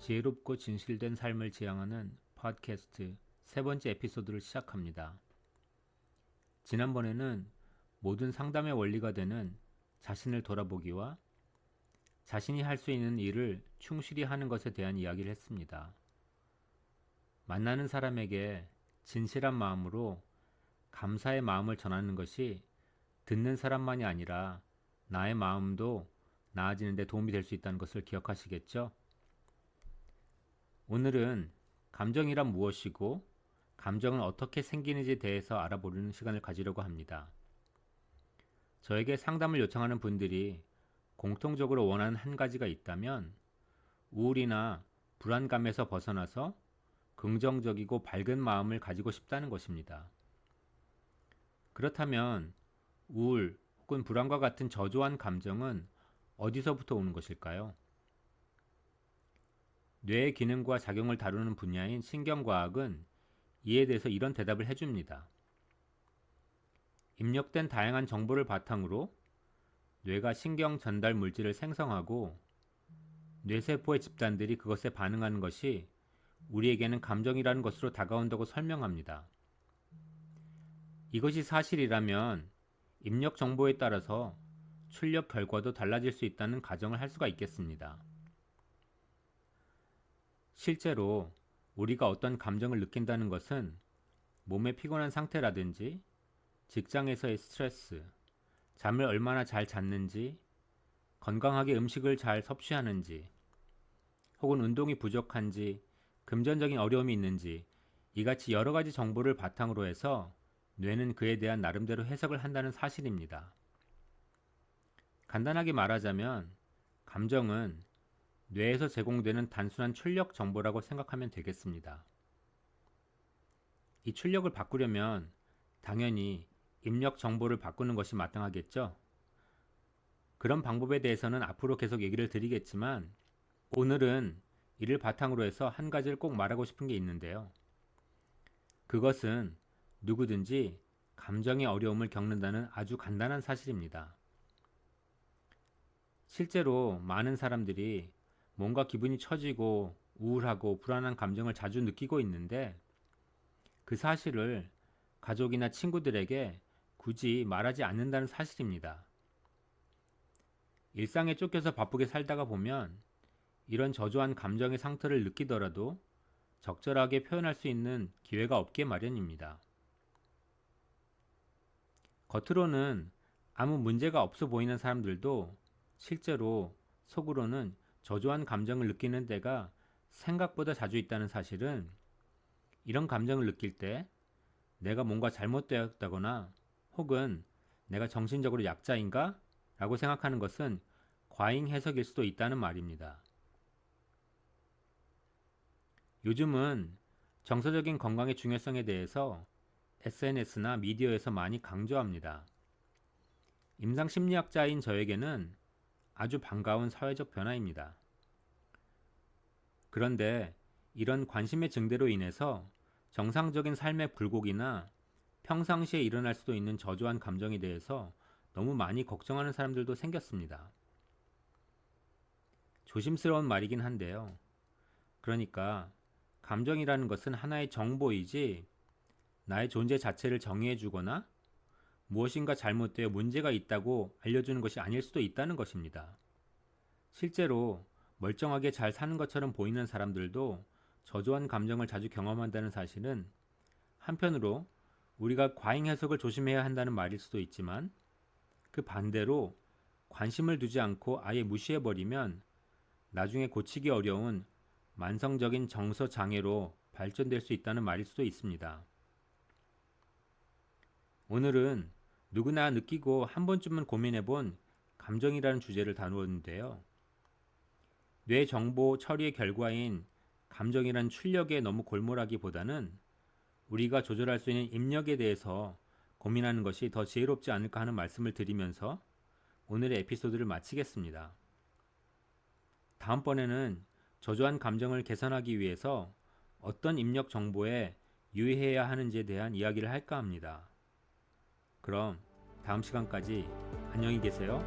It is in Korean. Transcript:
지혜롭고 진실된 삶을 지향하는 팟캐스트 세 번째 에피소드를 시작합니다. 지난번에는 모든 상담의 원리가 되는 자신을 돌아보기와 자신이 할 수 있는 일을 충실히 하는 것에 대한 이야기를 했습니다. 만나는 사람에게 진실한 마음으로 감사의 마음을 전하는 것이 듣는 사람만이 아니라 나의 마음도 나아지는 데 도움이 될 수 있다는 것을 기억하시겠죠? 오늘은 감정이란 무엇이고 감정은 어떻게 생기는지에 대해서 알아보는 시간을 가지려고 합니다. 저에게 상담을 요청하는 분들이 공통적으로 원하는 한 가지가 있다면 우울이나 불안감에서 벗어나서 긍정적이고 밝은 마음을 가지고 싶다는 것입니다. 그렇다면 우울 혹은 불안과 같은 저조한 감정은 어디서부터 오는 것일까요? 뇌의 기능과 작용을 다루는 분야인 신경과학은 이에 대해서 이런 대답을 해줍니다. 입력된 다양한 정보를 바탕으로 뇌가 신경 전달 물질을 생성하고 뇌세포의 집단들이 그것에 반응하는 것이 우리에게는 감정이라는 것으로 다가온다고 설명합니다. 이것이 사실이라면 입력 정보에 따라서 출력 결과도 달라질 수 있다는 가정을 할 수가 있겠습니다. 실제로 우리가 어떤 감정을 느낀다는 것은 몸의 피곤한 상태라든지 직장에서의 스트레스, 잠을 얼마나 잘 잤는지, 건강하게 음식을 잘 섭취하는지, 혹은 운동이 부족한지, 금전적인 어려움이 있는지 이같이 여러 가지 정보를 바탕으로 해서 뇌는 그에 대한 나름대로 해석을 한다는 사실입니다. 간단하게 말하자면 감정은 뇌에서 제공되는 단순한 출력 정보라고 생각하면 되겠습니다. 이 출력을 바꾸려면 당연히 입력 정보를 바꾸는 것이 마땅하겠죠? 그런 방법에 대해서는 앞으로 계속 얘기를 드리겠지만 오늘은 이를 바탕으로 해서 한 가지를 꼭 말하고 싶은 게 있는데요. 그것은 누구든지 감정의 어려움을 겪는다는 아주 간단한 사실입니다. 실제로 많은 사람들이 뭔가 기분이 처지고 우울하고 불안한 감정을 자주 느끼고 있는데 그 사실을 가족이나 친구들에게 굳이 말하지 않는다는 사실입니다. 일상에 쫓겨서 바쁘게 살다가 보면 이런 저조한 감정의 상태를 느끼더라도 적절하게 표현할 수 있는 기회가 없게 마련입니다. 겉으로는 아무 문제가 없어 보이는 사람들도 실제로 속으로는 저조한 감정을 느끼는 때가 생각보다 자주 있다는 사실은 이런 감정을 느낄 때 내가 뭔가 잘못되었다거나 혹은 내가 정신적으로 약자인가? 라고 생각하는 것은 과잉 해석일 수도 있다는 말입니다. 요즘은 정서적인 건강의 중요성에 대해서 SNS나 미디어에서 많이 강조합니다. 임상심리학자인 저에게는 아주 반가운 사회적 변화입니다. 그런데 이런 관심의 증대로 인해서 정상적인 삶의 굴곡이나 평상시에 일어날 수도 있는 저조한 감정에 대해서 너무 많이 걱정하는 사람들도 생겼습니다. 조심스러운 말이긴 한데요. 그러니까 감정이라는 것은 하나의 정보이지 나의 존재 자체를 정의해주거나 무엇인가 잘못되어 문제가 있다고 알려주는 것이 아닐 수도 있다는 것입니다. 실제로 멀쩡하게 잘 사는 것처럼 보이는 사람들도 저조한 감정을 자주 경험한다는 사실은 한편으로 우리가 과잉 해석을 조심해야 한다는 말일 수도 있지만 그 반대로 관심을 두지 않고 아예 무시해버리면 나중에 고치기 어려운 만성적인 정서 장애로 발전될 수 있다는 말일 수도 있습니다. 오늘은 누구나 느끼고 한 번쯤은 고민해본 감정이라는 주제를 다루었는데요. 뇌 정보 처리의 결과인 감정이란 출력에 너무 골몰하기보다는 우리가 조절할 수 있는 입력에 대해서 고민하는 것이 더 지혜롭지 않을까 하는 말씀을 드리면서 오늘의 에피소드를 마치겠습니다. 다음번에는 저조한 감정을 개선하기 위해서 어떤 입력 정보에 유의해야 하는지에 대한 이야기를 할까 합니다. 그럼 다음 시간까지 안녕히 계세요.